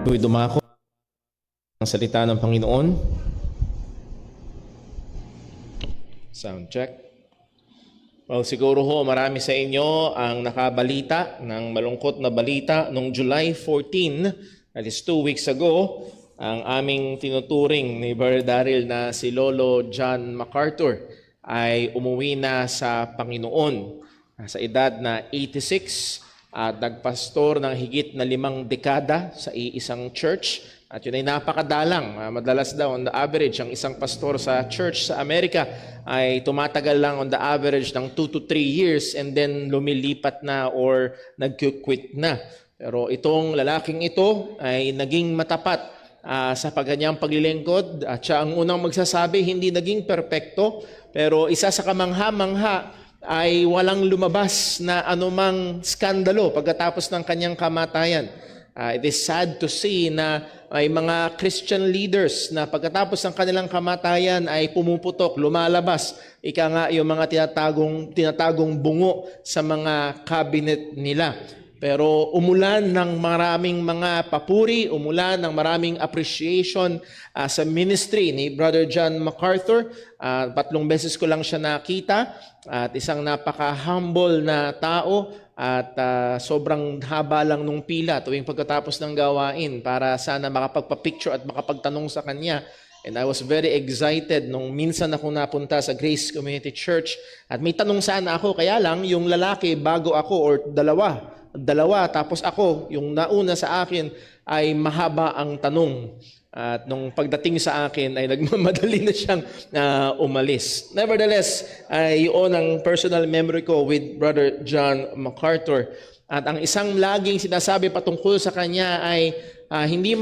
Dumako ang salita ng Panginoon. Sound check. Well, siguro ho marami sa inyo ang nakabalita ng malungkot na balita noong July 14, that is 2 weeks ago, ang aming tinuturing ni Brother Daryl na si Lolo John MacArthur ay umuwi na sa Panginoon sa edad na 86 at nagpastor ng higit na 5 dekada sa iisang church. At yun ay napakadalang. Madalas daw on the average, ang isang pastor sa church sa Amerika ay tumatagal lang on the average ng 2 to 3 years and then lumilipat na or nag-quit na. Pero itong lalaking ito ay naging matapat sa kanyang paglilingkod. At siya ang unang magsasabi, hindi naging perpekto, pero isa sa kamangha-mangha ay walang lumabas na anumang skandalo pagkatapos ng kanyang kamatayan. It is sad to see na may mga Christian leaders na pagkatapos ng kanilang kamatayan ay pumuputok, lumalabas. Ika nga yung mga tinatagong bungo sa mga cabinet nila. Pero umulan ng maraming mga papuri, umulan ng maraming appreciation sa ministry ni Brother John MacArthur. 3 beses ko lang siya nakita at isang napaka-humble na tao at sobrang haba lang nung pila tuwing pagkatapos ng gawain para sana makapagpa-picture at makapagtanong sa kanya. And I was very excited nung minsan ako napunta sa Grace Community Church at may tanong sana ako, kaya lang yung lalaki bago ako or dalawa tapos ako, yung nauna sa akin ay mahaba ang tanong. At nung pagdating sa akin ay nagmamadali na siyang umalis. Nevertheless, yun ang personal memory ko with Brother John MacArthur. At ang isang laging sinasabi patungkol sa kanya ay hindi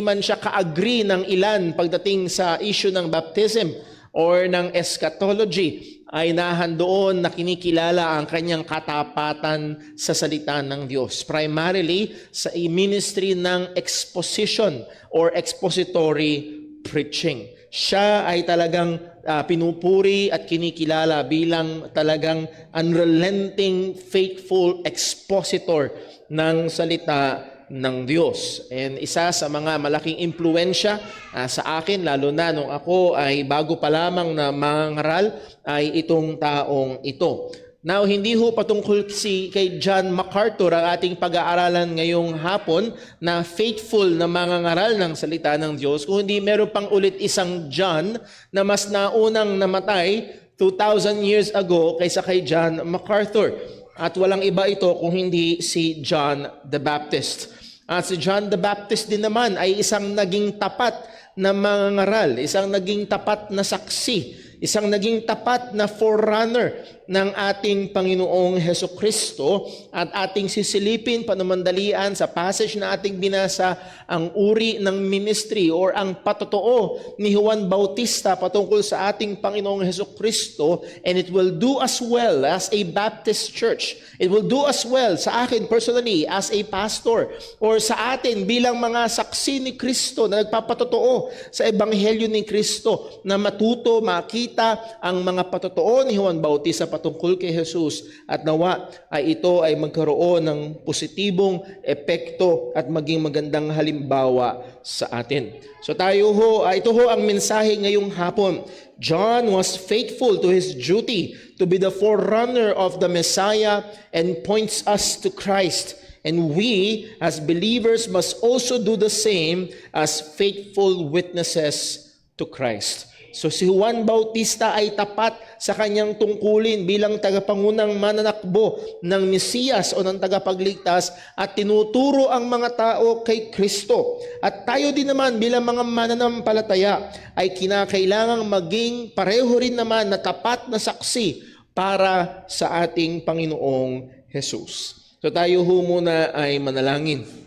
man siya ka-agree ng ilan pagdating sa issue ng baptism or ng eschatology, ay nahandoon na kinikilala ang kanyang katapatan sa salita ng Diyos. Primarily sa ministry ng exposition or expository preaching. Siya ay talagang pinupuri at kinikilala bilang talagang unrelenting, faithful expositor ng salita ng Diyos. And isa sa mga malaking impluensya sa akin, lalo na nung ako ay bago pa lamang na mangaral, ay itong taong ito. Now, hindi ho patungkol kay John MacArthur ang ating pag-aaralan ngayong hapon na faithful na mangangaral ng salita ng Diyos, kundi meron pang ulit isang John na mas naunang namatay 2,000 years ago kaysa kay John MacArthur. At walang iba ito kung hindi si John the Baptist. At si John the Baptist din naman ay isang naging tapat na mangangaral, isang naging tapat na saksi, isang naging tapat na forerunner ng ating Panginoong Hesukristo. At ating sisilipin panamandalian sa passage na ating binasa ang uri ng ministry or ang patotoo ni Juan Bautista patungkol sa ating Panginoong Hesukristo. And it will do us well as a Baptist church. It will do us well sa akin personally as a pastor or sa atin bilang mga saksi ni Kristo na nagpapatotoo sa Ebanghelyo ni Kristo na matuto, makita ang mga patotoo ni Juan Bautista patungkol kay Jesus at nawa ay ito ay magkaroon ng positibong epekto at maging magandang halimbawa sa atin. So ito ho ang mensahe ngayong hapon. John was faithful to his duty to be the forerunner of the Messiah and points us to Christ. And we as believers must also do the same as faithful witnesses to Christ. So si Juan Bautista ay tapat sa kanyang tungkulin bilang tagapangunang mananakbo ng Mesiyas o ng tagapagligtas at tinuturo ang mga tao kay Kristo. At tayo din naman bilang mga mananampalataya ay kinakailangang maging pareho rin naman na tapat na saksi para sa ating Panginoong Jesus. So tayo ho muna ay manalangin.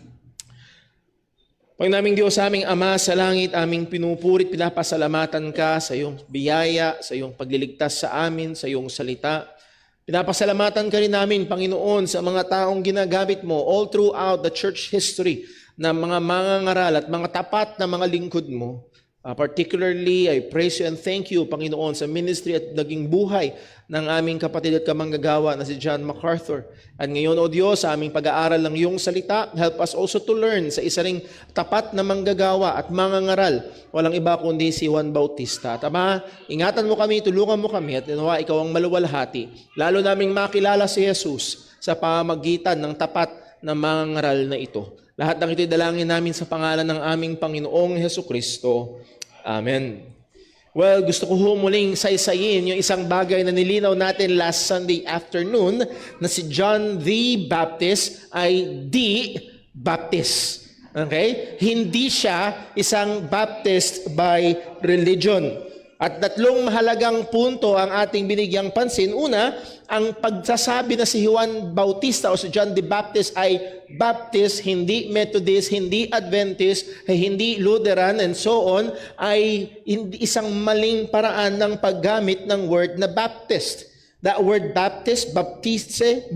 Pag naming Diyos, aming Ama sa langit, aming pinupurit, pinapasalamatan ka sa iyong biyaya, sa iyong pagliligtas sa amin, sa iyong salita. Pinapasalamatan ka rin namin, Panginoon, sa mga taong ginagamit mo all throughout the church history na mga mangangaral at mga tapat na mga lingkod mo. Particularly, I praise you and thank you, Panginoon, sa ministry at naging buhay ng aming kapatid at kamanggagawa na si John MacArthur. At ngayon, O Diyos, sa aming pag-aaral ng iyong salita, help us also to learn sa isa ring tapat na manggagawa at mangangaral. Walang iba kundi si Juan Bautista. At Ama, ingatan mo kami, tulungan mo kami, at nawa ikaw ang maluwalhati. Lalo naming makilala si Jesus sa pamamagitan ng tapat na mangangaral na ito. Lahat ng ito'y dalangin namin sa pangalan ng aming Panginoong Hesukristo. Amen. Well, gusto ko muling saysayin yung isang bagay na nilinaw natin last Sunday afternoon na si John the Baptist ay the Baptist. Okay? Hindi siya isang Baptist by religion. At tatlong mahalagang punto ang ating binigyang pansin. Una, ang pagsasabi na si Juan Bautista o si John the Baptist ay Baptist, hindi Methodist, hindi Adventist, hindi Lutheran, and so on, ay isang maling paraan ng paggamit ng word na Baptist. That word Baptist, baptiste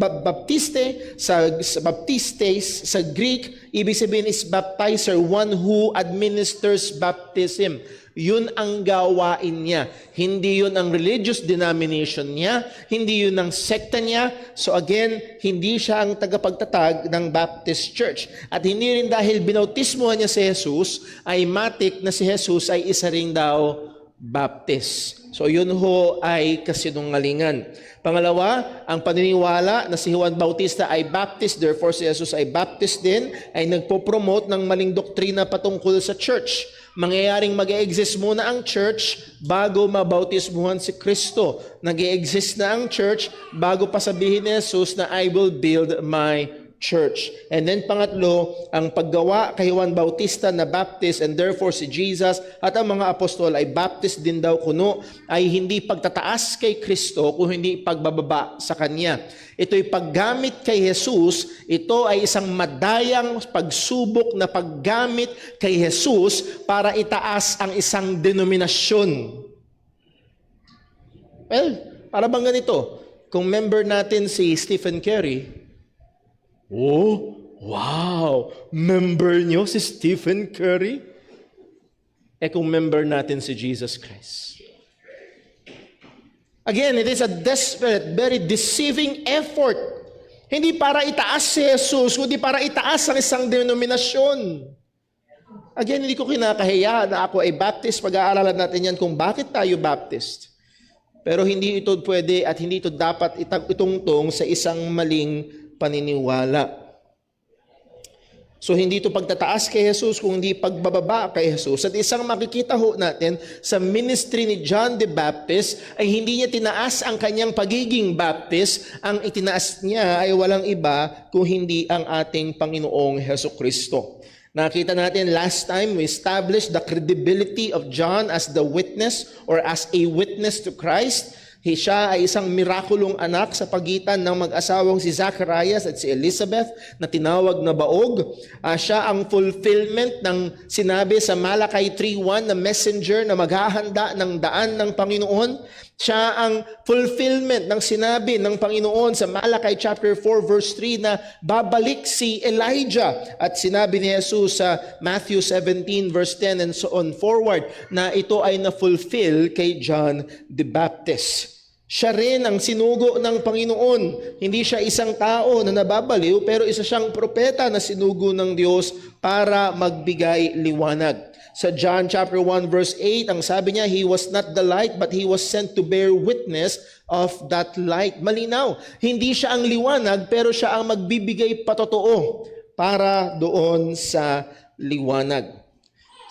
sa Greek, ibig sabihin is baptizer, one who administers baptism. Yun ang gawain niya. Hindi yun ang religious denomination niya. Hindi yun ang sekta niya. So again, hindi siya ang tagapagtatag ng Baptist Church. At hindi rin dahil binautismohan niya si Jesus, ay matik na si Jesus ay isa rin daw Baptist. So yun ho ay kasinungalingan. Pangalawa, ang paniniwala na si Juan Bautista ay Baptist, therefore si Jesus ay Baptist din, ay nagpo-promote ng maling doktrina patungkol sa church. Mangyayaring mag-e-exist muna ang church bago mabautismuhan si Kristo. Nag-e-exist na ang church bago pa sabihin ni Jesus na I will build my church. And then pangatlo, ang paggawa kay Juan Bautista na Baptist and therefore si Jesus at ang mga apostol ay Baptist din daw kuno ay hindi pagtataas kay Kristo kung hindi pagbababa sa Kanya. Ito'y paggamit kay Jesus, ito ay isang madayang pagsubok na paggamit kay Jesus para itaas ang isang denominasyon. Well, para bang ganito, kung member natin si Stephen Curry, oh, wow! Member nyo si Stephen Curry? Kung member natin si Jesus Christ. Again, it is a desperate, very deceiving effort. Hindi para itaas si Jesus, kundi para itaas ang isang denominasyon. Again, hindi ko kinakahiya na ako ay Baptist. Pag-aaralan natin yan kung bakit tayo Baptist. Pero hindi ito pwede at hindi ito dapat itungtong sa isang maling paniniwala. So hindi ito pagtataas kay Jesus, kundi pagbababa kay Jesus. At isang makikita ho natin sa ministry ni John the Baptist ay hindi niya tinaas ang kanyang pagiging Baptist. Ang itinaas niya ay walang iba kung hindi ang ating Panginoong Hesukristo. Nakita natin last time, we established the credibility of John as the witness or as a witness to Christ. Siya ay isang mirakulong anak sa pagitan ng mag-asawang si Zacharias at si Elizabeth na tinawag na baog. Siya ang fulfillment ng sinabi sa Malakay 3:1 na messenger na maghahanda ng daan ng Panginoon. Siya ang fulfillment ng sinabi ng Panginoon sa Malakay chapter 4 verse 3 na babalik si Elijah. At sinabi ni Jesus sa Matthew 17 verse 10 and so on forward na ito ay na-fulfill kay John the Baptist. Siya rin ang sinugo ng Panginoon. Hindi siya isang tao na nababaliw, pero isa siyang propeta na sinugo ng Diyos para magbigay liwanag. Sa John chapter 1 verse 8, ang sabi niya, He was not the light, but He was sent to bear witness of that light. Malinaw, hindi siya ang liwanag, pero siya ang magbibigay patotoo para doon sa liwanag.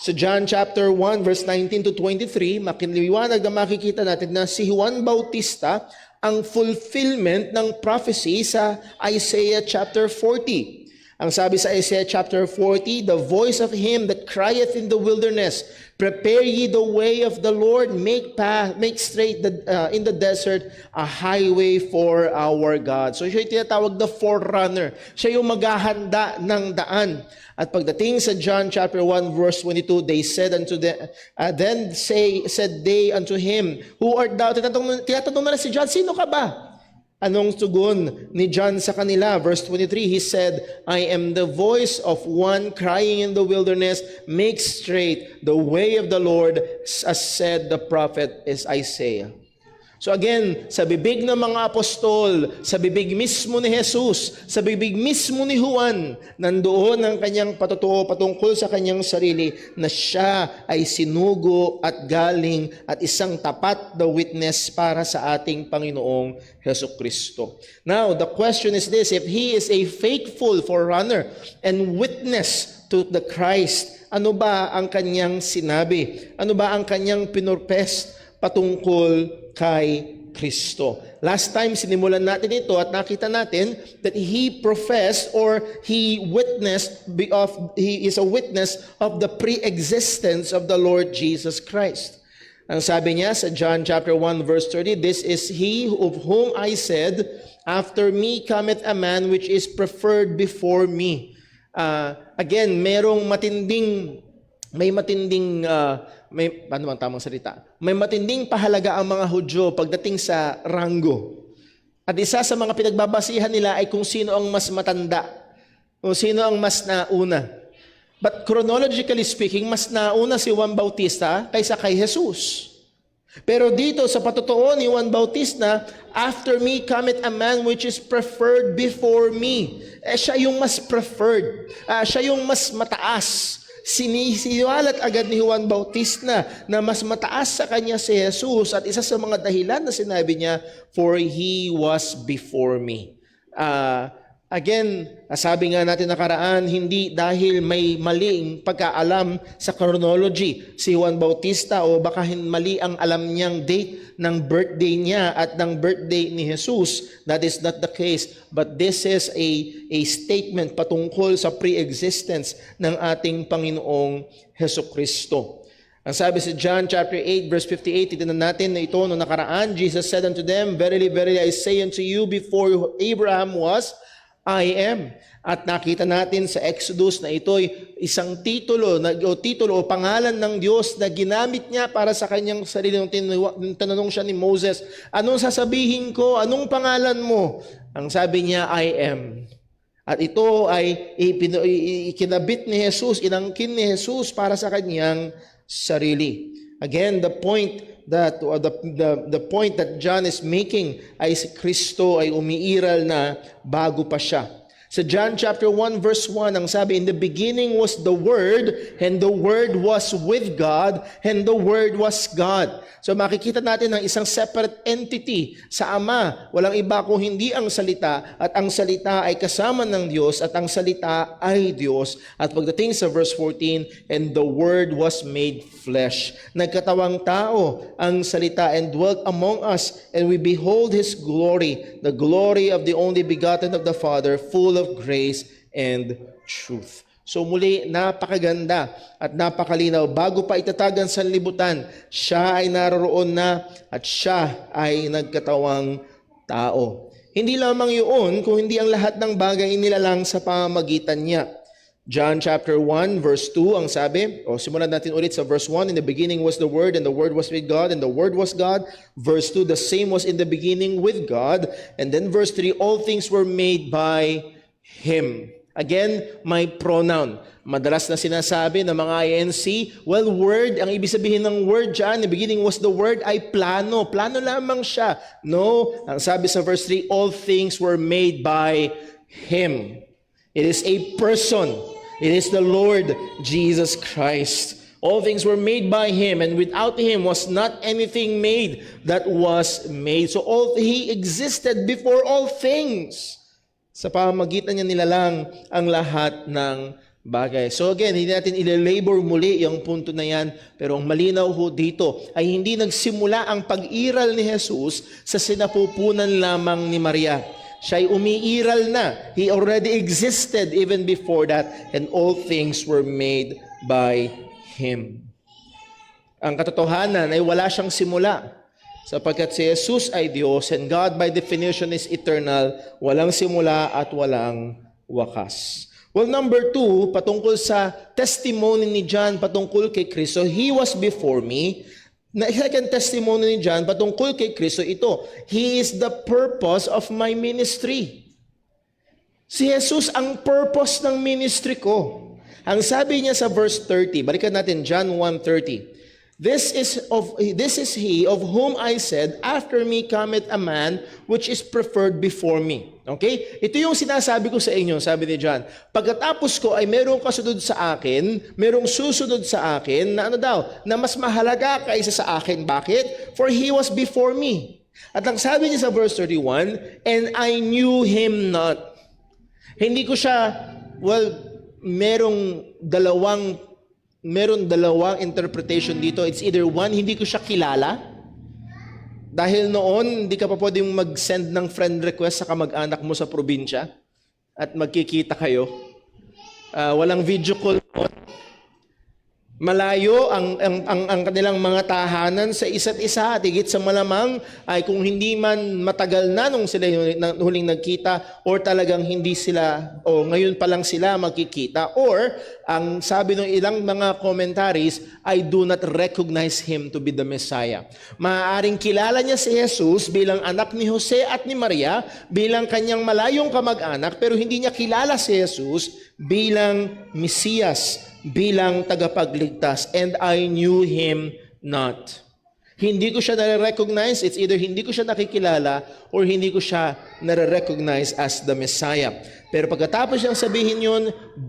Sa John chapter 1 verse 19 to 23, makiliwanag na makikita natin na si Juan Bautista ang fulfillment ng prophecy sa Isaiah chapter 40. Ang sabi sa Isaiah chapter 40, the voice of him that crieth in the wilderness, prepare ye the way of the Lord, make straight in the desert a highway for our God. So siya yung tinatawag na forerunner. Siya yung maghahanda ng daan. At pagdating sa John chapter 1 verse 22, they said unto them, said they unto him, who art thou? Tinatanong na si John, sino ka ba? Anong tugon ni John sa kanila? Verse 23, he said, I am the voice of one crying in the wilderness, make straight the way of the Lord, as said the prophet is Isaiah. So again, sa bibig ng mga apostol, sa bibig mismo ni Jesus, sa bibig mismo ni Juan, nandoon ang kanyang patotoo patungkol sa kanyang sarili na siya ay sinugo at galing at isang tapat na witness para sa ating Panginoong Jesucristo. Now, the question is this: if He is a faithful forerunner and witness to the Christ, ano ba ang kanyang sinabi? Ano ba ang kanyang pinurpes patungkol kay Kristo? Last time sinimulan natin ito at nakita natin that he professed or he is a witness of the pre-existence of the Lord Jesus Christ. Ang sabi niya sa John chapter 1 verse 30, this is he of whom I said, after me cometh a man which is preferred before me. Again, paano bang tamang salita? May matinding pahalaga ang mga Hudyo pagdating sa ranggo. At isa sa mga pinagbabasihan nila ay kung sino ang mas matanda, kung sino ang mas nauna. But chronologically speaking, mas nauna si Juan Bautista kaysa kay Jesus. Pero dito sa patotoo ni Juan Bautista, after me cometh a man which is preferred before me. Siya yung mas preferred. Siya yung mas mataas. Sinisiwalat agad ni Juan Bautista na mas mataas sa kanya si Jesus, at isa sa mga dahilan na sinabi niya, for he was before me. Again, sabi nga natin nakaraan, hindi dahil may maling pagkaalam sa chronology si Juan Bautista o baka mali ang alam niyang date ng birthday niya at ng birthday ni Jesus. That is not the case. But this is a statement patungkol sa pre-existence ng ating Panginoong Jesucristo. Ang sabi sa John chapter 8 verse 58, itinan natin na ito noong nakaraan, Jesus said unto them, verily, verily, I say unto you, before Abraham was, I am. At nakita natin sa Exodus na ito'y isang titulo o pangalan ng Diyos na ginamit niya para sa kanyang sarili. Nung tinanong siya ni Moses, anong sasabihin ko? Anong pangalan mo? Ang sabi niya, I am. At ito ay ikinabit ni Jesus, inangkin ni Jesus para sa kanyang sarili. Again, the point that John is making ay si Kristo ay umiiral na bago pa siya. Sa John chapter 1 verse 1, ang sabi, in the beginning was the Word, and the Word was with God, and the Word was God. So makikita natin ng isang separate entity sa Ama. Walang iba kung hindi ang salita, at ang salita ay kasama ng Diyos, at ang salita ay Diyos. At pagdating sa verse 14, and the Word was made flesh. Nagkatawang tao ang salita and dwelt among us, and we behold His glory, the glory of the only begotten of the Father, full of grace and truth. So muli, napakaganda at napakalinaw. Bago pa itatag ang sanlibutan, siya ay naroroon na at siya ay nagkatawang tao. Hindi lamang yun, kung hindi ang lahat ng bagay nilalang sa pamamagitan niya. John chapter 1 verse 2 ang sabi, simulan natin ulit sa verse 1, in the beginning was the Word, and the Word was with God, and the Word was God. Verse 2, the same was in the beginning with God. And then verse 3, all things were made by Him. Again, may pronoun. Madalas na sinasabi ng mga INC, well, Word, ang ibig sabihin ng Word dyan, in the beginning was the Word, ay plano. Plano lamang siya. No, ang sabi sa verse 3, all things were made by Him. It is a person. It is the Lord Jesus Christ. All things were made by Him, and without Him was not anything made that was made. So He existed before all things. Sa pamamagitan niya nilalang ang lahat ng bagay. So again, hindi natin ilelabor muli yung punto na yan, pero ang malinaw ho dito ay hindi nagsimula ang pag-iral ni Jesus sa sinapupunan lamang ni Maria. Siya ay umiiral na. He already existed even before that, and all things were made by Him. Ang katotohanan ay wala siyang simula. Sapagkat si Jesus ay Diyos, and God by definition is eternal, walang simula at walang wakas. Well, number 2, patungkol sa testimony ni John patungkol kay Kristo, He was before me. na second testimony ni John patungkol kay Kristo ito. He is the purpose of my ministry. Si Jesus ang purpose ng ministry ko. Ang sabi niya sa verse 30, balikan natin John 1:30. This is he of whom I said, after me cometh a man which is preferred before me. Okay? Ito yung sinasabi ko sa inyo, sabi ni John. Pagkatapos ko ay merong kasunod sa akin, merong susunod sa akin na na mas mahalaga kaysa sa akin. Bakit? For he was before me. At ang sabi niya sa verse 31, and I knew him not. Hindi ko siya, meron dalawang interpretation dito. It's either one, hindi ko siya kilala. Dahil noon, hindi ka pa pwedeng mag-send ng friend request sa kamag-anak mo sa probinsya at magkikita kayo. Walang video call noon. Malayo ang kanilang mga tahanan sa isa't isa at higit sa malamang ay kung hindi man matagal na nung sila huling nagkita or talagang hindi sila o ngayon pa lang sila magkikita or ang sabi ng ilang mga commentaries I do not recognize him to be the Messiah. Maaaring kilala niya si Jesus bilang anak ni Jose at ni Maria, bilang kanyang malayong kamag-anak, pero hindi niya kilala si Jesus bilang Mesiyas, bilang tagapagligtas. And I knew him not. Hindi ko siya nare-recognize. It's either hindi ko siya nakikilala or hindi ko siya nare-recognize as the Messiah. Pero pagkatapos niyang sabihin yun,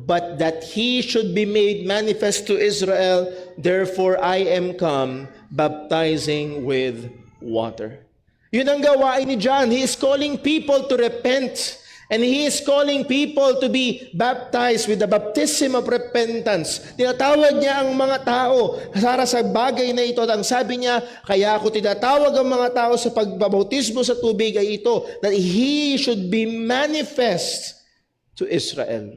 but that he should be made manifest to Israel, therefore I am come, baptizing with water. Yun ang gawain ni John. He is calling people to repent. And he is calling people to be baptized with the baptism of repentance. Tinatawag niya ang mga tao para sa bagay na ito. At ang sabi niya, kaya ako tinatawag ang mga tao sa pagbabautismo sa tubig ay ito, that he should be manifest to Israel.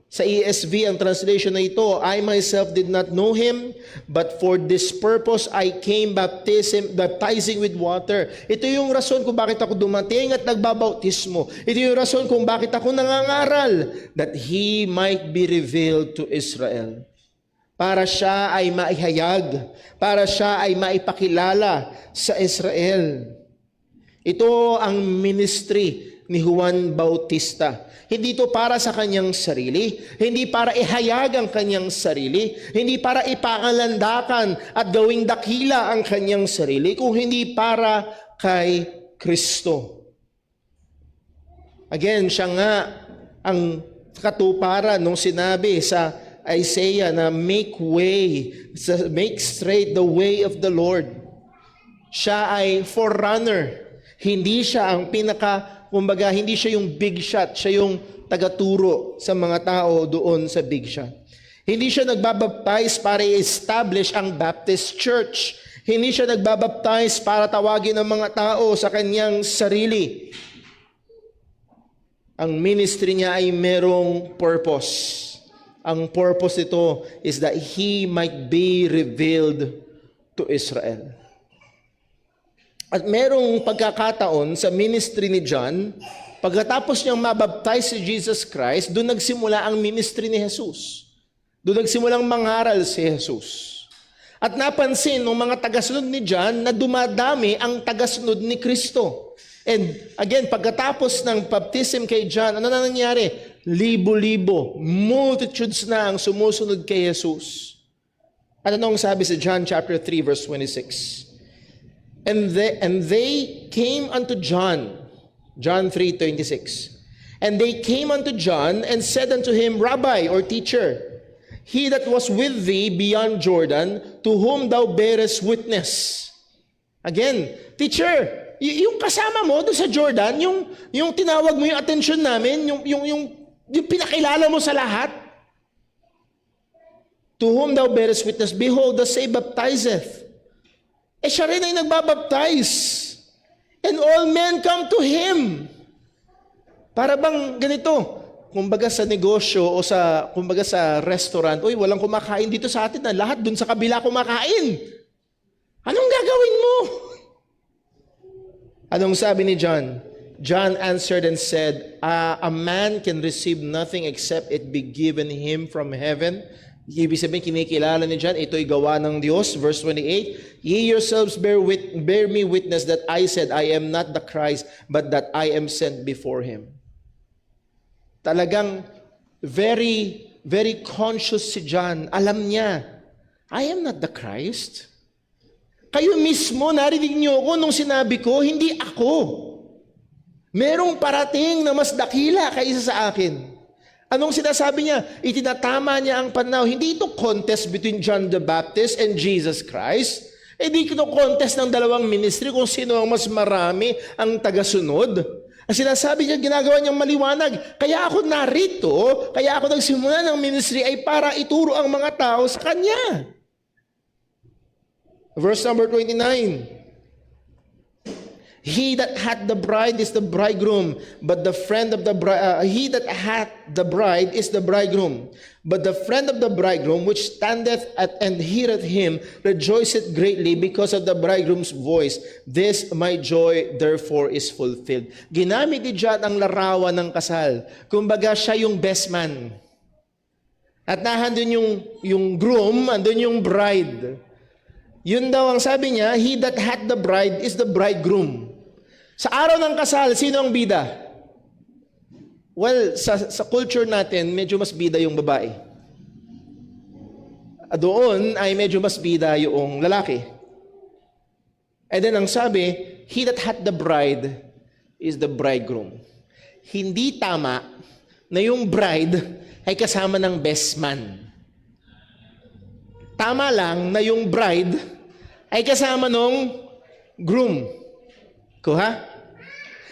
Sa ESV, ang translation na ito, I myself did not know him, but for this purpose I came baptizing with water. Ito yung rason kung bakit ako dumating at nagbabautismo. Ito yung rason kung bakit ako nangangaral, that he might be revealed to Israel. Para siya ay maihayag, para siya ay maipakilala sa Israel. Ito ang ministry ni Juan Bautista. Hindi ito para sa kanyang sarili, hindi para ihayag ang kanyang sarili, hindi para ipangalandakan at gawing dakila ang kanyang sarili, kung hindi para kay Kristo. Again, siya nga ang katuparan nung sinabi sa Isaiah na make straight the way of the Lord. Siya ay forerunner. Hindi siya ang kumbaga, hindi siya yung big shot, siya yung tagaturo sa mga tao doon sa big shot. Hindi siya nagbabaptize para i-establish ang Baptist Church. Hindi siya nagbabaptize para tawagin ang mga tao sa kanyang sarili. Ang ministry niya ay merong purpose. Ang purpose nito is that he might be revealed to Israel. At merong pagkakataon sa ministry ni John, pagkatapos niyang mabaptize si Jesus Christ, doon nagsimula ang ministry ni Jesus. Doon nagsimulang mangaral si Jesus. At napansin ng mga tagasunod ni John na dumadami ang tagasunod ni Kristo. And again, pagkatapos ng baptism kay John, ano na nangyari? Libo-libo, multitudes na ang sumusunod kay Jesus. At anong sabi sa John chapter 3 verse 26? And they came unto John, John 3:26. And they came unto John and said unto him, Rabbi, or teacher, he that was with thee beyond Jordan, to whom thou bearest witness. Again, teacher, yung kasama mo doon sa Jordan, yung tinawag mo yung attention namin, yung pinakilala mo sa lahat. To whom thou bearest witness, behold, the same baptizeth. Siya rin ay nagbabaptize. And all men come to him. Para bang ganito, kumbaga sa negosyo o kumbaga sa restaurant, walang kumakain dito sa atin na lahat dun sa kabila kumakain. Anong gagawin mo? Anong sabi ni John? John answered and said, a man can receive nothing except it be given him from heaven. Ibig sabihin, kinikilala ni John, ito'y gawa ng Diyos. Verse 28, Ye yourselves bear me witness that I said, I am not the Christ, but that I am sent before Him. Talagang very, very conscious si John. Alam niya, I am not the Christ. Kayo mismo, narinig niyo ako nung sinabi ko, hindi ako. Merong parating na mas dakila kaysa sa akin. Anong sinasabi niya? Itinatama niya ang pananaw. Hindi ito contest between John the Baptist and Jesus Christ. Hindi ito contest ng dalawang ministry kung sino ang mas marami ang tagasunod. Ang sinasabi niya, ginagawa niyang maliwanag. Kaya ako narito, kaya ako nagsimula ng ministry ay para ituro ang mga tao sa Kanya. Verse number 29. He that hath the bride is the bridegroom, but the friend of the bride, he that hath the bride is the bridegroom. But the friend of the bridegroom, which standeth and heareth him, rejoiceth greatly because of the bridegroom's voice. This my joy therefore is fulfilled. Ginamit ni John ang larawan ng kasal. Kumbaga siya yung best man. At nahandun yung groom, andun yung bride. Yun daw ang sabi niya, he that hath the bride is the bridegroom. Sa araw ng kasal, sino ang bida? Well, sa culture natin, medyo mas bida yung babae. Doon ay medyo mas bida yung lalaki. And then ang sabi, he that hath the bride is the bridegroom. Hindi tama na yung bride ay kasama ng best man. Tama lang na yung bride ay kasama ng groom. Kuha?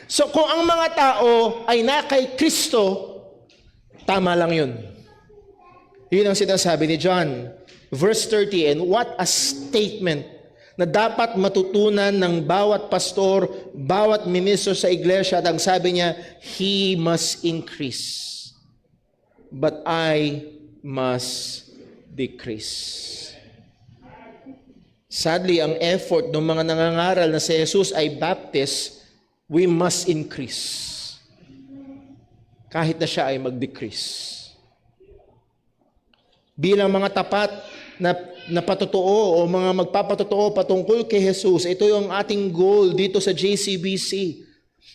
So kung ang mga tao ay na kay Kristo, tama lang yun. Yun ang sinasabi ni John. Verse 30, and what a statement na dapat matutunan ng bawat pastor, bawat ministro sa iglesia. At ang sabi niya, he must increase, but I must decrease. Sadly, ang effort ng mga nangangaral na si Jesus ay Baptist, we must increase. Kahit na siya ay mag-decrease. Bilang mga tapat na patotoo o mga magpapatotoo patungkol kay Jesus, ito yung ating goal dito sa JCBC.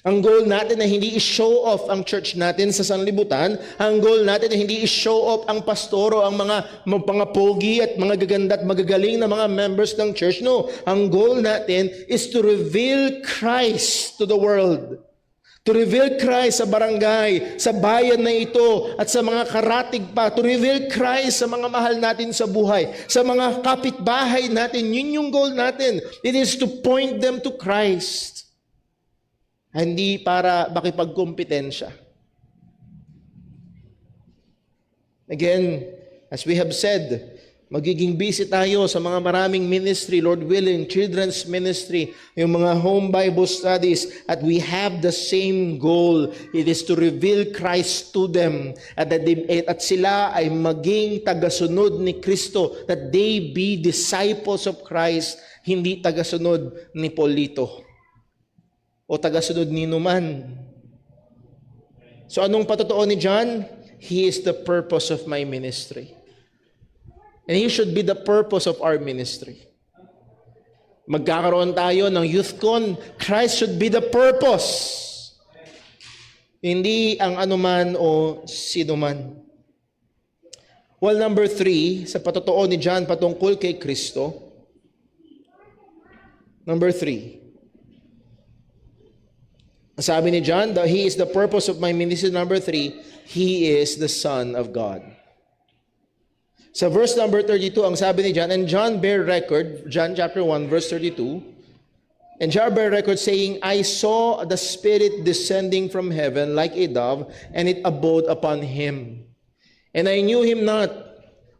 Ang goal natin na hindi i-show off ang church natin sa sanlibutan. Ang goal natin na hindi i-show off ang pastoro, ang mga pogi at mga gaganda at magagaling na mga members ng church. No, ang goal natin is to reveal Christ to the world. To reveal Christ sa barangay, sa bayan na ito, at sa mga karatig pa. To reveal Christ sa mga mahal natin sa buhay, sa mga kapitbahay natin. Yun yung goal natin. It is to point them to Christ. Hindi para makipagkompetensya. Again, as we have said, magiging busy tayo sa mga maraming ministry, Lord willing, children's ministry, yung mga home Bible studies, at we have the same goal. It is to reveal Christ to them, at sila ay maging tagasunod ni Kristo, that they be disciples of Christ, hindi tagasunod ni Polito o tagasunod ni Numan. So anong patotoo ni John? He is the purpose of my ministry. And He should be the purpose of our ministry. Magkakaroon tayo ng YouthCon, Christ should be the purpose. Hindi ang anuman o sinuman. Well, number 3, sa patotoo ni John patungkol kay Kristo. Number 3. Sabi ni John, that He is the purpose of my ministry. Number 3, He is the Son of God. Sa verse number 32, ang sabi ni John, and John bare record, John chapter 1, verse 32, and John bare record saying, I saw the Spirit descending from heaven like a dove, and it abode upon Him. And I knew Him not,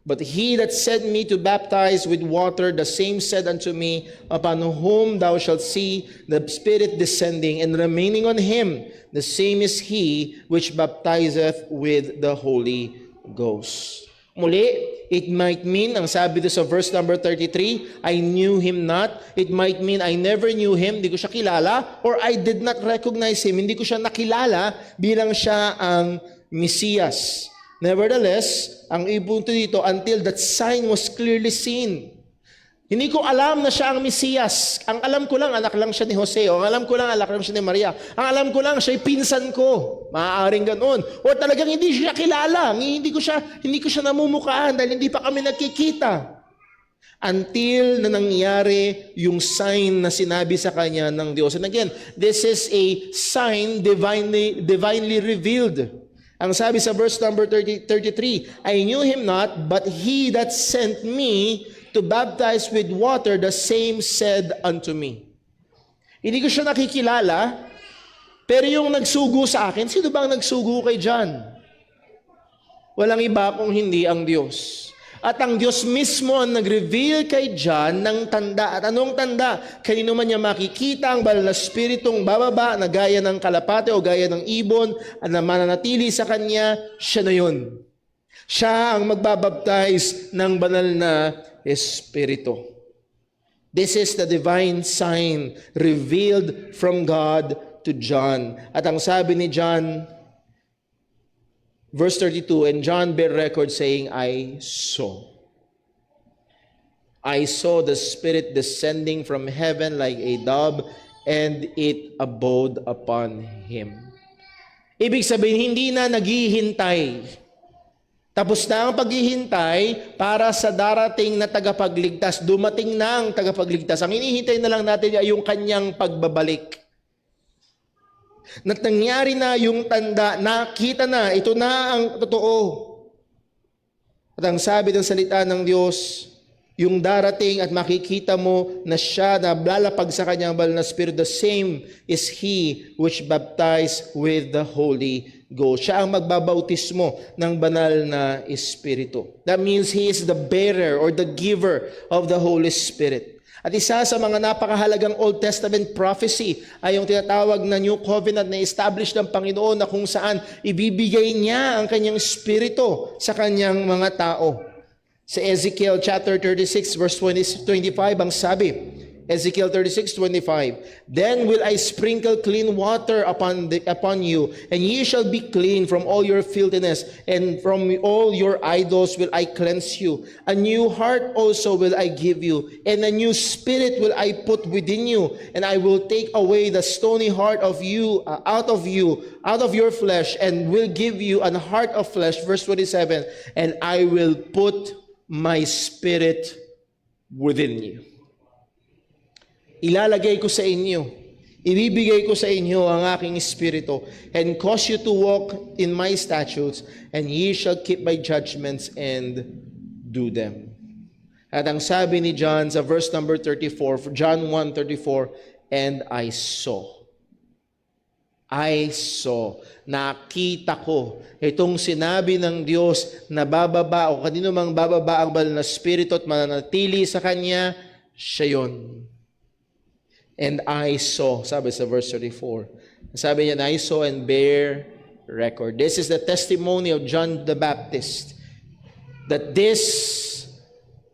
but He that sent me to baptize with water, the same said unto me, upon whom thou shalt see the Spirit descending and remaining on Him, the same is He which baptizeth with the Holy Ghost. Muli, it might mean, ang sabi doon sa verse number 33, I knew Him not. It might mean, I never knew Him, hindi ko siya kilala, or I did not recognize Him, hindi ko siya nakilala bilang siya ang Mesiyas. Nevertheless, ang ibunto dito, until that sign was clearly seen. Hindi ko alam na siya ang Mesiyas. Ang alam ko lang, anak lang siya ni Jose. O ang alam ko lang, anak lang siya ni Maria. Ang alam ko lang, siya'y pinsan ko. Maaaring ganoon. O talagang hindi siya kilala. Hindi ko siya namumukaan dahil hindi pa kami nagkikita. Until na nangyari yung sign na sinabi sa kanya ng Diyos. And again, this is a sign divinely revealed. Ang sabi sa verse number 33, I knew him not, but he that sent me to baptize with water, the same said unto me. Hindi ko siya nakikilala, pero yung nagsugo sa akin, sino ba ang nagsugo kay John? Walang iba kung hindi ang Diyos. At ang Diyos mismo ang nag-reveal kay John ng tanda. At anong tanda? Kanino man niya makikita ang banal na Espiritong bababa na gaya ng kalapate o gaya ng ibon at na mananatili sa kanya, siya na yun. Siya ang magbabaptize ng banal na Espiritu. This is the divine sign revealed from God to John. At ang sabi ni John, verse 32, and John bare record saying, I saw the Spirit descending from heaven like a dove, and it abode upon him. Ibig sabihin, hindi na naghihintay. Tapos na ang paghihintay para sa darating na tagapagligtas. Dumating na ang tagapagligtas. Ang hinihintay na lang natin ay yung kanyang pagbabalik. Nangyari na yung tanda, nakita na, ito na ang totoo. At ang sabi ng salita ng Diyos, yung darating at makikita mo na siya na lalapag sa kanyang banal na Espiritu, the same is He which baptized with the Holy Ghost. Siya ang magbabautismo ng banal na Espiritu. That means He is the bearer or the giver of the Holy Spirit. At isa sa mga napakahalagang Old Testament prophecy ay yung tinatawag na New Covenant na established ng Panginoon na kung saan ibibigay niya ang kanyang Espiritu sa kanyang mga tao. Sa Ezekiel chapter 36 verse 25 ang sabi, Ezekiel 36:25, then will I sprinkle clean water upon you, and ye shall be clean from all your filthiness, and from all your idols will I cleanse you. A new heart also will I give you, and a new spirit will I put within you, and I will take away the stony heart of you, out of your flesh, and will give you an heart of flesh. Verse 27, and I will put my spirit within you. Ilalagay ko sa inyo, ibibigay ko sa inyo ang aking Espiritu, and cause you to walk in my statutes, and ye shall keep my judgments and do them. At ang sabi ni John sa verse number 34, John 1:34, and I saw, nakita ko itong sinabi ng Diyos na bababa o kanino mang bababa ang banal na Espiritu at mananatili sa Kanya, siya yun. And I saw, sabi sa verse 34, sabi niya, I saw and bear record. This is the testimony of John the Baptist, that this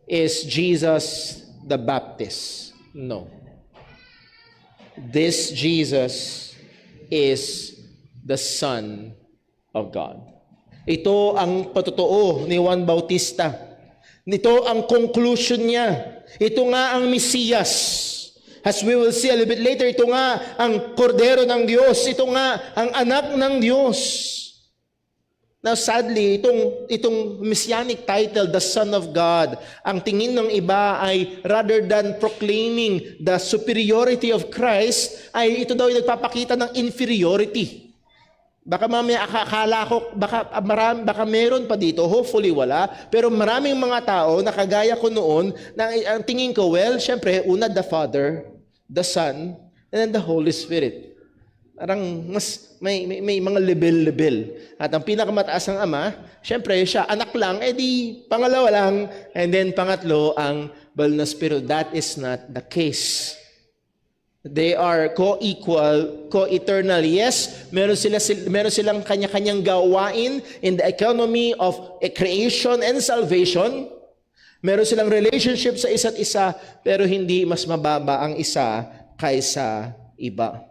is Jesus the Baptist. No. This Jesus is the Son of God. Ito ang patotoo ni Juan Bautista. Ito ang conclusion niya. Ito nga ang Mesiyas. As we will see a little bit later, ito nga ang kordero ng Diyos. Ito nga ang anak ng Diyos. Now sadly, itong messianic title, the Son of God, ang tingin ng iba ay rather than proclaiming the superiority of Christ, ay ito daw ay nagpapakita ng inferiority. Baka mamaya akala ko, baka meron pa dito, hopefully wala, pero maraming mga tao na kagaya ko noon, na ang tingin ko, well, syempre, una the Father, the Son, and then the Holy Spirit. Parang mas may mga level. At ang pinakamataas ng Ama, syempre siya, anak lang, edi pangalawa lang, and then pangatlo, ang banal na Espiritu. That is not the case. They are co-equal, co-eternal. Yes, meron silang kanya-kanyang gawain in the economy of creation and salvation. Meron silang relationship sa isa't isa, pero hindi mas mababa ang isa kaysa iba.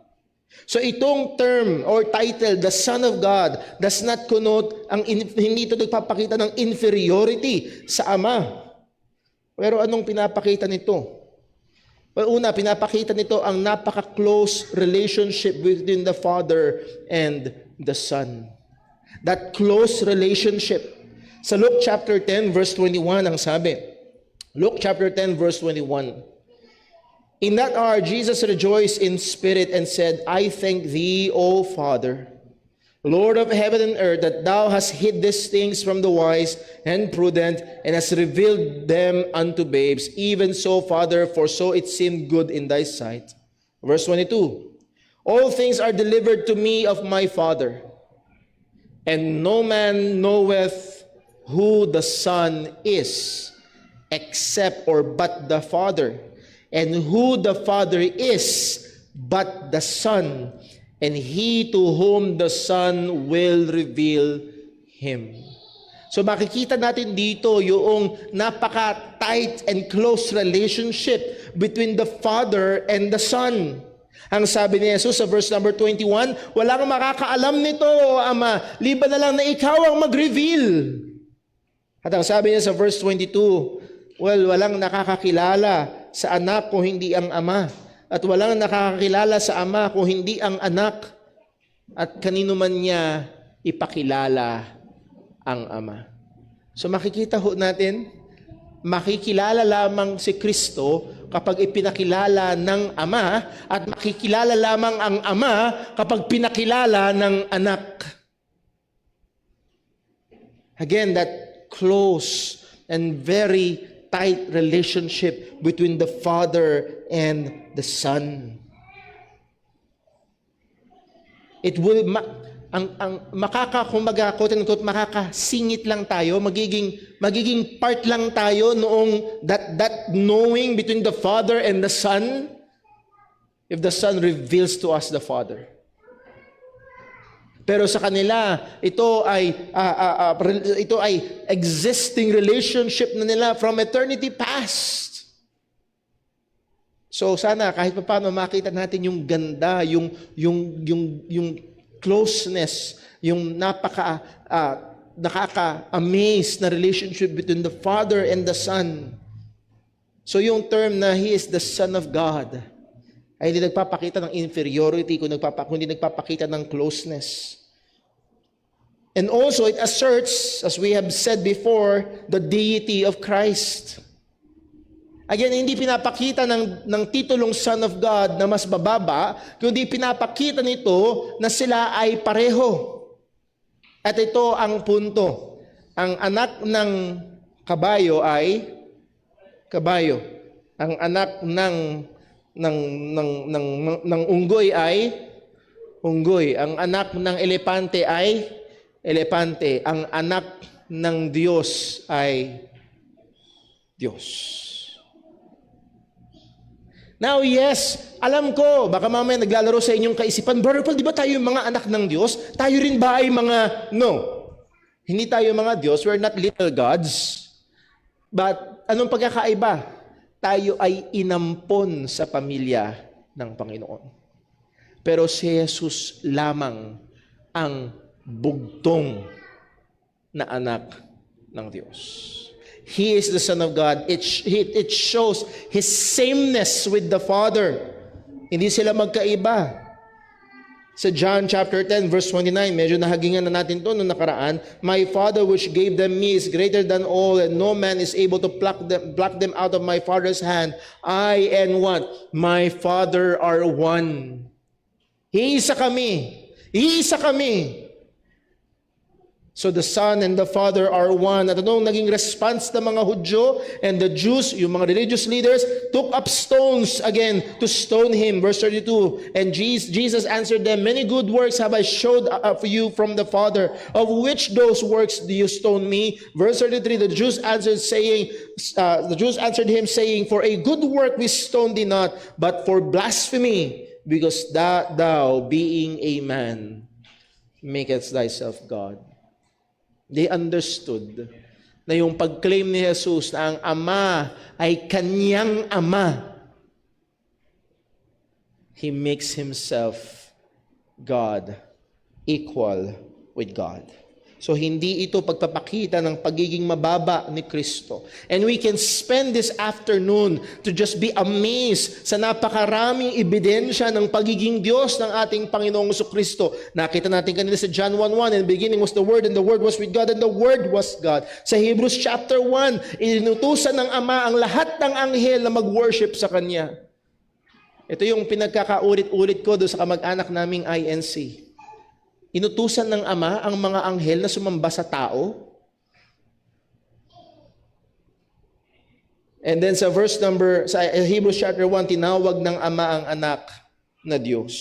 So itong term or title, the Son of God, does not connote, hindi ito nagpapakita ng inferiority sa Ama. Pero anong pinapakita nito? Well, una, pinapakita nito ang napaka-close relationship between the Father and the Son. That close relationship. Sa Luke chapter 10 verse 21 ang sabi. Luke chapter 10 verse 21. In that hour, Jesus rejoiced in spirit and said, I thank thee, O Father, Lord of heaven and earth, that thou hast hid these things from the wise and prudent, and hast revealed them unto babes. Even so, Father, for so it seemed good in thy sight. Verse 22. All things are delivered to me of my Father, and no man knoweth who the Son is, except or but the Father, and who the Father is but the Son, and he to whom the Son will reveal him. So makikita natin dito yung napaka-tight and close relationship between the Father and the Son. Ang sabi ni Jesus sa verse number 21, walang makakaalam nito, O Ama, liban na lang na ikaw ang mag-reveal. At ang sabi niya sa verse 22, walang nakakakilala sa anak kung hindi ang Ama. At walang nakakakilala sa Ama kung hindi ang anak. At kanino man niya ipakilala ang Ama. So makikita ho natin, makikilala lamang si Kristo kapag ipinakilala ng Ama, at makikilala lamang ang Ama kapag pinakilala ng anak. Again, that close and very tight relationship between the Father and the Son. It will makakasingit lang tayo, magiging part lang tayo noong that knowing between the Father and the Son, if the Son reveals to us the Father. Pero sa kanila, ito ay existing relationship na nila from eternity past. So sana kahit paano makita natin yung ganda, yung closeness, yung nakaka-amaze na relationship between the Father and the Son. So yung term na He is the Son of God ay hindi nagpapakita ng inferiority, kundi nagpapakita ng closeness. And also, it asserts, as we have said before, the deity of Christ. Again, hindi pinapakita ng titulong Son of God na mas bababa, kundi pinapakita nito na sila ay pareho. At ito ang punto. Ang anak ng kabayo ay kabayo. Ang anak ng unggoy ay unggoy. Ang anak ng elepante ay elepante. Ang anak ng Diyos ay Diyos. Now, yes, alam ko, baka mamaya naglalaro sa inyong kaisipan, Brother Paul, di ba tayo yung mga anak ng Diyos? Tayo rin ba ay mga, no. Hindi tayo mga Diyos, we're not little gods. But, anong pagkakaiba? Tayo ay inampon sa pamilya ng Panginoon. Pero si Jesus lamang ang bugtong na anak ng Diyos. He is the Son of God. It shows His sameness with the Father. Hindi sila magkaiba. Sa John chapter 10 verse 29, medyo nahagingan na natin ito noong nakaraan. My Father which gave them me is greater than all, and no man is able to pluck them out of my Father's hand. I and what? My Father are one. Iisa kami. Iisa kami. So the Son and the Father are one. At anong naging response ng mga Hudyo and the Jews, yung mga religious leaders, took up stones again to stone Him. Verse 32, and Jesus answered them, many good works have I showed for you from the Father. Of which those works do you stone me? Verse 33, the Jews answered Him, saying, for a good work we stone thee not, but for blasphemy, because thou, being a man, makest thyself God. They understood na yung pag-claim ni Jesus na ang Ama ay kanyang Ama, He makes Himself God equal with God. So hindi ito pagpapakita ng pagiging mababa ni Kristo. And we can spend this afternoon to just be amazed sa napakaraming ebidensya ng pagiging Diyos ng ating Panginoong Kristo. Nakita natin kanina sa John 1:1, in the beginning was the Word, and the Word was with God, and the Word was God. Sa Hebrews chapter 1, inutusan ng Ama ang lahat ng anghel na mag-worship sa Kanya. Ito yung pinagkakaulit-ulit ko doon sa kamag-anak naming INC. Inutusan ng Ama ang mga anghel na sumamba sa tao. And then sa Hebrews chapter 1, tinawag ng Ama ang anak na Diyos.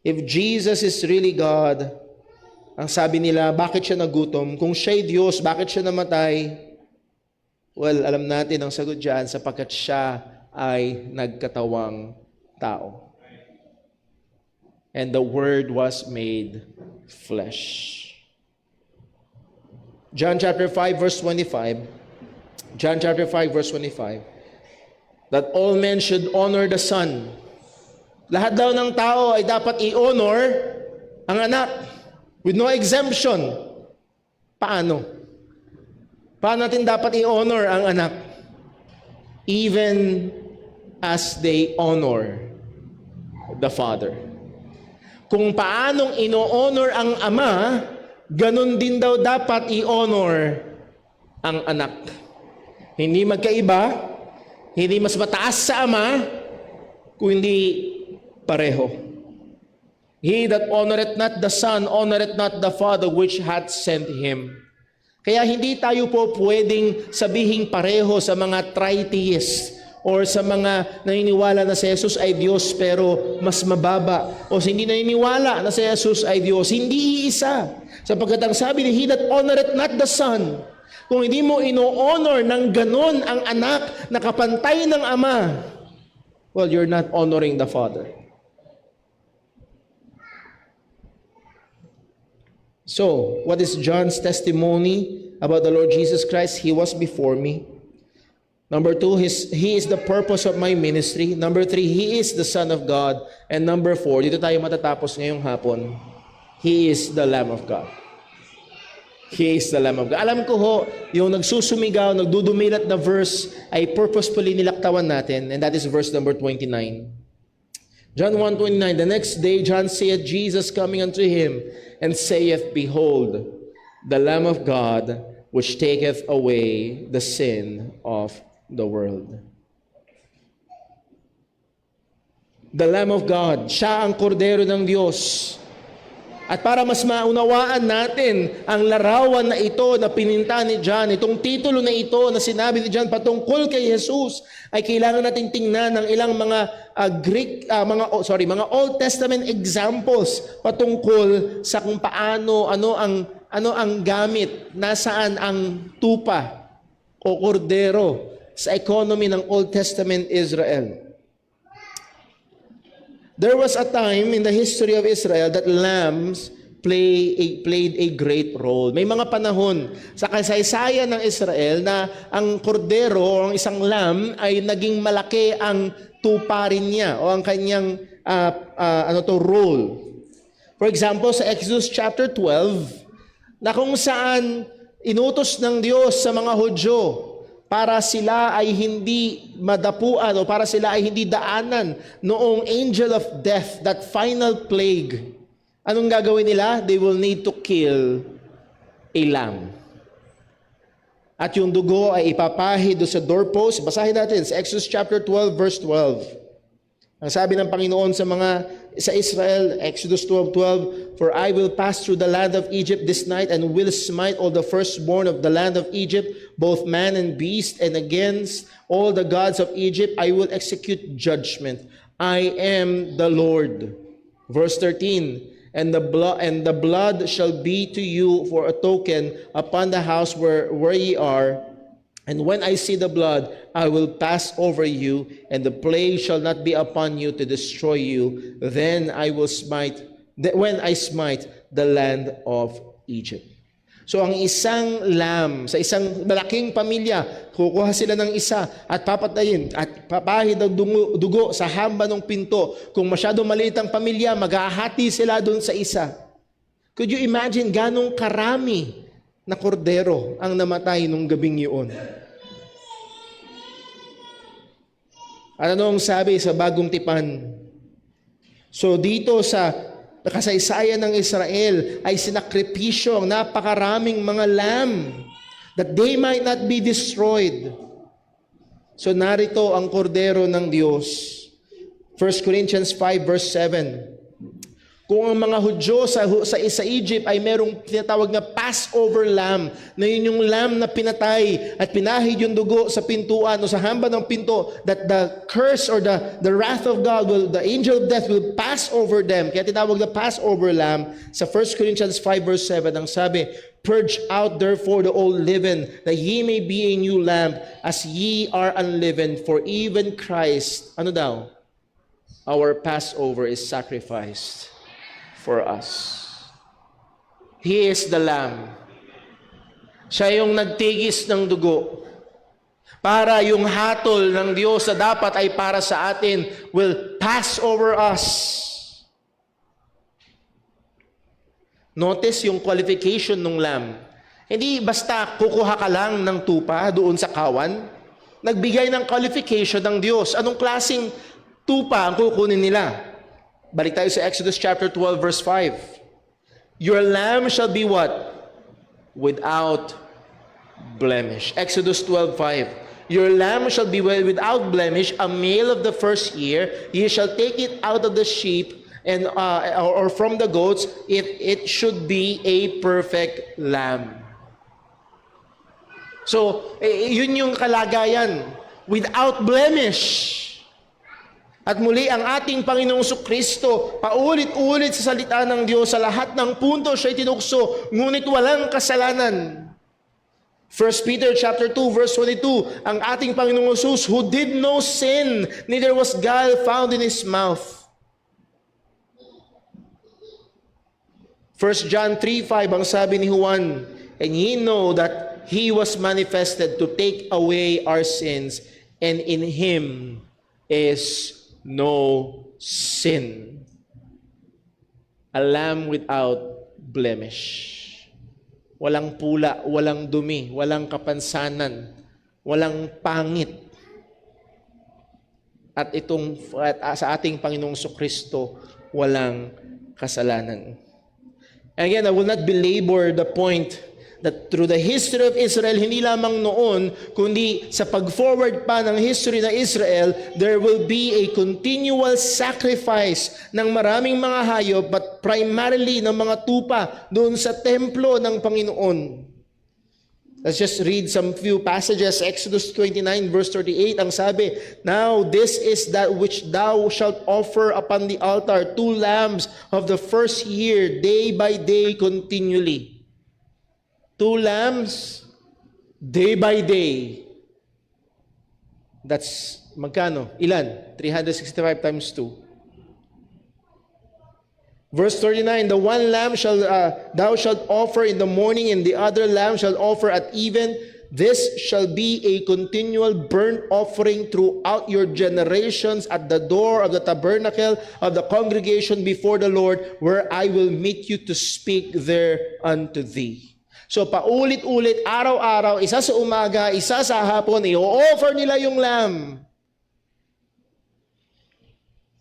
If Jesus is really God, ang sabi nila, bakit siya nagutom? Kung siya'y Diyos, bakit siya namatay? Well, alam natin ang sagot dyan, sapagkat siya ay nagkatawang tao. And the Word was made flesh. John chapter 5 verse 25. John chapter 5 verse 25. That all men should honor the Son. Lahat daw ng tao ay dapat i-honor ang anak. With no exemption. Paano? Paano natin dapat i-honor ang anak? Even as they honor the Father. Kung paanong ino-honor ang Ama, ganun din daw dapat i-honor ang anak. Hindi magkaiba, hindi mas mataas sa Ama, kundi pareho. He that honoreth not the Son, honoreth not the Father which hath sent Him. Kaya hindi tayo po pwedeng sabihing pareho sa mga tritheists, or sa mga naniniwala na si Jesus ay Diyos pero mas mababa, o hindi naniniwala na si Jesus ay Diyos, hindi iisa. Sapagkat ang sabi ni, He that honoreth not the Son, kung hindi mo ino-honor ng ganon ang anak na kapantay ng Ama, well, you're not honoring the Father. So, what is John's testimony about the Lord Jesus Christ? He was before me. Number 2, He is the purpose of my ministry. Number 3, He is the Son of God. And number 4, dito tayo matatapos ngayong hapon, He is the Lamb of God. He is the Lamb of God. Alam ko ho, yung nagsusumigaw, nagdudumilat na verse ay purposefully nilaktawan natin, and that is verse number 29. John 1:29, the next day John saith, Jesus coming unto him, and saith, Behold, the Lamb of God, which taketh away the sin of the world. The Lamb of God, siya ang kordero ng Diyos. At para mas maunawaan natin ang larawan na ito na pininta ni John, itong titulo na ito na sinabi ni John patungkol kay Jesus, ay kailangan natin tingnan ng ilang mga mga Old Testament examples patungkol sa kung paano ano ang gamit, nasaan ang tupa o kordero sa economy ng Old Testament Israel. There was a time in the history of Israel that lambs played a great role. May mga panahon sa kasaysayan ng Israel na ang kordero o ang isang lamb ay naging malaki ang tuparin niya o ang kanyang role. For example, sa Exodus chapter 12, na kung saan inutos ng Diyos sa mga Hudyo para sila ay hindi madapuan o para sila ay hindi daanan noong angel of death, that final plague. Anong gagawin nila? They will need to kill a lamb. At yung dugo ay ipapahid do sa doorpost. Basahin natin sa Exodus chapter 12 verse 12. Ang sabi ng Panginoon sa Israel, Exodus 12:12, For I will pass through the land of Egypt this night, and will smite all the firstborn of the land of Egypt, both man and beast, and against all the gods of Egypt I will execute judgment. I am the Lord. Verse 13, And the blood shall be to you for a token upon the house where ye are. And when I see the blood, I will pass over you, and the plague shall not be upon you to destroy you. Then I will smite, when I smite the land of Egypt. So ang isang lamb, sa isang malaking pamilya, kukuha sila ng isa at papatayin at papahid ang dugo sa hamba ng pinto. Kung masyado maliit ang pamilya, maghahati sila doon sa isa. Could you imagine ganong karami na kordero ang namatay nung gabing iyon? At ano ang sabi sa bagong tipan? So dito sa kasaysayan ng Israel ay sinakripisyo ang napakaraming mga lamb that they might not be destroyed. So narito ang kordero ng Diyos. 1 Corinthians 5 verse 7. Kung ang mga Hudyo sa Egypt ay merong tinatawag na Passover lamb, na yun yung lamb na pinatay at pinahid yung dugo sa pintuan o sa hamba ng pinto, that the curse or the wrath of God, the angel of death will pass over them. Kaya tinawag na Passover lamb. Sa 1 Corinthians 5 verse 7, ang sabi, "Purge out therefore the old leaven, that ye may be a new lamb, as ye are unleavened, for even Christ," ano daw? "Our Passover is sacrificed for us." He is the Lamb. Siya yung nagtigis ng dugo para yung hatol ng Diyos na dapat ay para sa atin will pass over us. Notice yung qualification ng lamb. Hindi basta kukuha ka lang ng tupa doon sa kawan. Nagbigay ng qualification ng Diyos. Anong klaseng tupa ang kukunin nila? Balik tayo sa Exodus chapter 12 verse 5. Your lamb shall be what? Without blemish. Exodus 12:5. Your lamb shall be without blemish, a male of the first year. Ye shall take it out of the sheep and or from the goats. It should be a perfect lamb. So, yun yung kalagayan. Without blemish. At muli, ang ating Panginoong Kristo, paulit-ulit sa salita ng Diyos, sa lahat ng punto siya'y tinukso, ngunit walang kasalanan. 1 Peter chapter 2 verse 22, ang ating Panginoong Jesus, who did no sin, neither was guile found in His mouth. 1 John 3:5, ang sabi ni Juan, "And ye know that He was manifested to take away our sins, and in Him is no sin." A lamb without blemish. Walang pula, walang dumi, walang kapansanan, walang pangit. At sa ating Panginoong Kristo, walang kasalanan. And again, I will not belabor the point that through the history of Israel, hindi lamang noon, kundi sa pag-forward pa ng history ng Israel, there will be a continual sacrifice ng maraming mga hayop, but primarily ng mga tupa doon sa templo ng Panginoon. Let's just read some few passages. Exodus 29 verse 38, ang sabi, "Now this is that which thou shalt offer upon the altar, 2 lambs of the first year, day by day continually." 2 lambs, day by day. That's magkano? Ilan? 365 times 2. Verse 39, "The one lamb thou shalt offer in the morning, and the other lamb shalt offer at even. This shall be a continual burnt offering throughout your generations at the door of the tabernacle of the congregation before the Lord, where I will meet you to speak there unto thee." So paulit-ulit, araw-araw, isa sa umaga, isa sa hapon, i-offer nila yung lamb.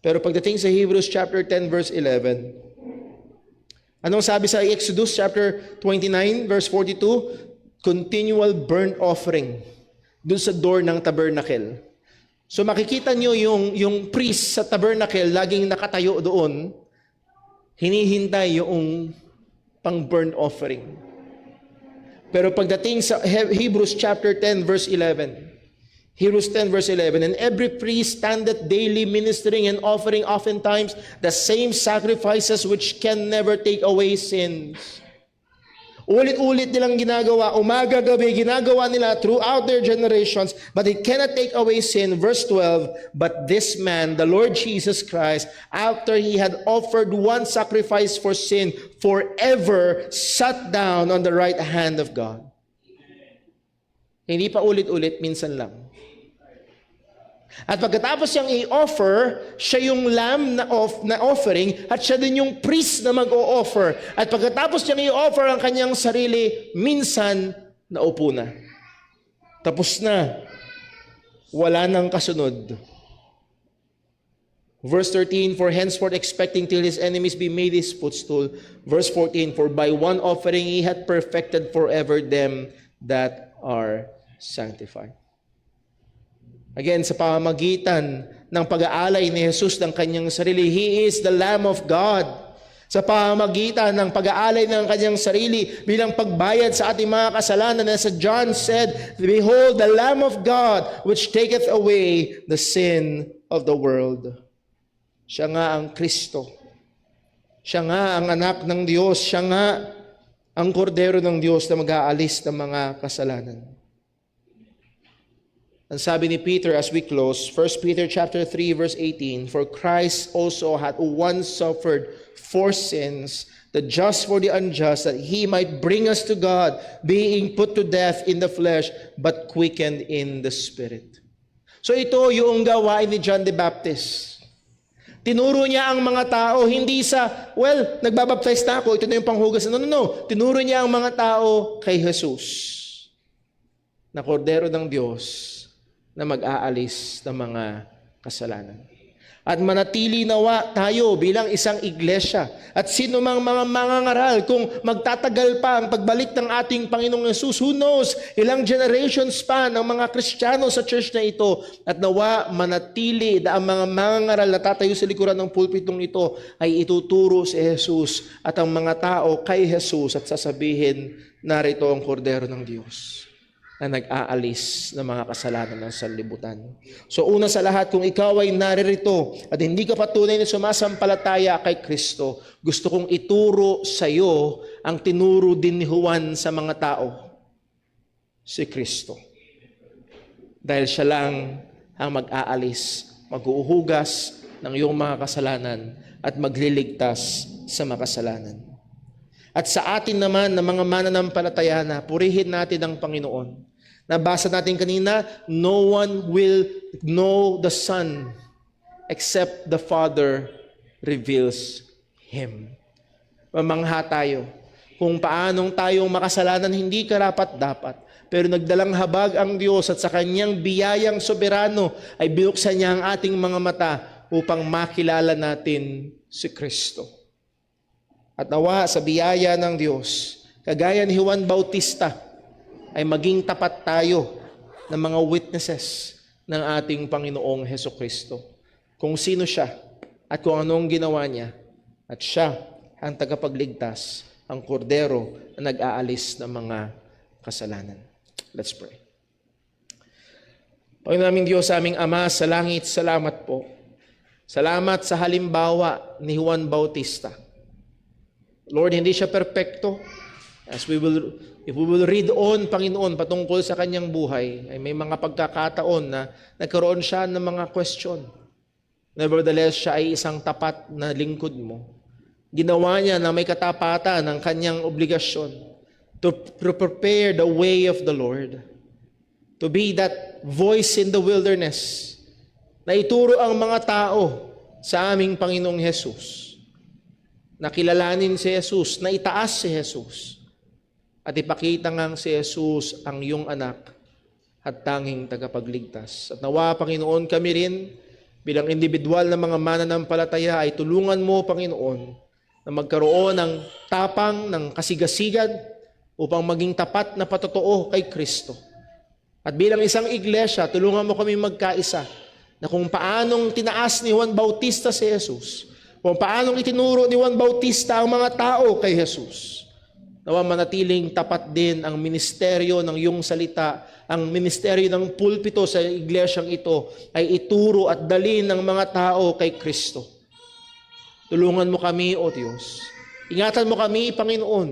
Pero pagdating sa Hebrews chapter 10 verse 11, anong sabi sa Exodus chapter 29 verse 42? Continual burnt offering dun sa door ng tabernacle. So makikita nyo yung priest sa tabernacle, laging nakatayo doon, hinihintay yung pang burnt offering. Pero pagdating sa Hebrews chapter 10 verse 11, Hebrews 10 verse 11, "And every priest standeth daily ministering and offering oftentimes the same sacrifices which can never take away sins." Ulit-ulit nilang ginagawa, umaga-gabi, ginagawa nila throughout their generations, but it cannot take away sin. Verse 12, but this man, the Lord Jesus Christ, after he had offered one sacrifice for sin, forever sat down on the right hand of God. Hindi pa ulit-ulit, minsan lang. At pagkatapos niyang i-offer, siya yung lamb na offering at siya din yung priest na mag-o-offer. At pagkatapos niyang i-offer ang kanyang sarili, minsan naupo na. Tapos na. Wala nang kasunod. Verse 13, for henceforth expecting till his enemies be made his footstool. Verse 14, for by one offering he hath perfected forever them that are sanctified. Again, sa pamamagitan ng pag-aalay ni Jesus ng kanyang sarili, He is the Lamb of God. Sa pamamagitan ng pag-aalay ng kanyang sarili bilang pagbayad sa ating mga kasalanan, as John said, behold, the Lamb of God which taketh away the sin of the world. Siya nga ang Kristo. Siya nga ang anak ng Diyos. Siya nga ang kordero ng Diyos na mag-aalis ng mga kasalanan. Ang sabi ni Peter as we close, 1 Peter chapter 3 verse 18, for Christ also hath once suffered for sins, the just for the unjust, that he might bring us to God, being put to death in the flesh, but quickened in the spirit. So ito yung gawain ni John the Baptist. Tinuro niya ang mga tao, hindi sa, well, nagbabaptize na ako, ito na yung panghugas. No. Tinuro niya ang mga tao kay Jesus, na kordero ng Diyos, na mag-aalis ng mga kasalanan. At manatili nawa tayo bilang isang iglesia at sino mang mga mangangaral kung magtatagal pa ang pagbalik ng ating Panginoong Yesus, who knows, ilang generations pa ng mga Kristiyano sa church na ito, at nawa manatili na ang mga mangangaral na tatayo sa likuran ng pulpitong ito ay ituturo si Jesus at ang mga tao kay Jesus at sasabihin, narito ang kordero ng Diyos na nag-aalis ng mga kasalanan ng sanlibutan. So una sa lahat, kung ikaw ay naririto at hindi ka patunay na sumasampalataya kay Kristo, gusto kong ituro sa iyo ang tinuro din ni Juan sa mga tao, si Kristo. Dahil siya lang ang mag-aalis, mag-uuhugas ng iyong mga kasalanan at magliligtas sa makasalanan. At sa atin naman na mga mananampalataya na, purihin natin ang Panginoon. Nabasa natin kanina, no one will know the Son except the Father reveals Him. Mamangha tayo kung paanong tayong makasalanan hindi karapat-dapat, pero nagdalang habag ang Diyos at sa Kanyang biyayang soberano ay binuksan niya ang ating mga mata upang makilala natin si Kristo. At nawa sa biyaya ng Diyos, kagaya ni Juan Bautista, ay maging tapat tayo ng mga witnesses ng ating Panginoong Hesukristo. Kung sino siya at kung anong ginawa niya, at siya ang tagapagligtas, ang kordero na nag-aalis ng mga kasalanan. Let's pray. Panginoon naming Diyos, aming Ama sa langit, salamat po. Salamat sa halimbawa ni Juan Bautista. Lord, hindi siya perpekto. If we will read on, Panginoon, patungkol sa kanyang buhay, ay may mga pagkakataon na nagkaroon siya ng mga question. Nevertheless, siya ay isang tapat na lingkod mo. Ginawa niya na may katapatan ng kanyang obligasyon to prepare the way of the Lord. To be that voice in the wilderness na ituro ang mga tao sa aming Panginoong Jesus. Na kilalanin si Jesus, na itaas si Jesus. At ipakita ngang si Jesus ang iyong anak at tanging tagapagligtas. At nawa, Panginoon, kami rin bilang individual na mga mananampalataya ay tulungan mo, Panginoon, na magkaroon ng tapang, ng kasigasigan upang maging tapat na patotoo kay Kristo. At bilang isang iglesia, tulungan mo kami magkaisa na kung paanong tinaas ni Juan Bautista si Jesus, kung paanong itinuro ni Juan Bautista ang mga tao kay Jesus, nawa manatiling tapat din ang ministeryo ng iyong salita, ang ministeryo ng pulpito sa iglesyang ito ay ituro at dalhin ng mga tao kay Kristo. Tulungan mo kami, O Diyos. Ingatan mo kami, Panginoon,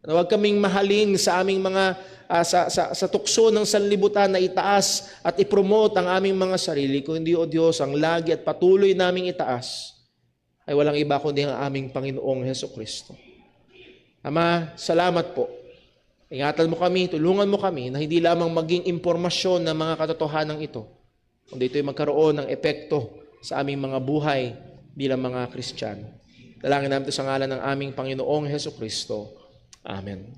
Na huwag kaming mahalin sa aming mga sa tukso ng sanlibutan na itaas at ipromote ang aming mga sarili, kundi, O Diyos, ang lagi at patuloy naming itaas ay walang iba kundi ang aming Panginoong Hesukristo. Ama, salamat po. Ingatan mo kami, tulungan mo kami na hindi lamang maging impormasyon ng mga katotohanan ito, kundi ito'y magkaroon ng epekto sa aming mga buhay bilang mga Kristiyano. Dalangin namin ito sa ngalan ng aming Panginoong Hesukristo. Amen.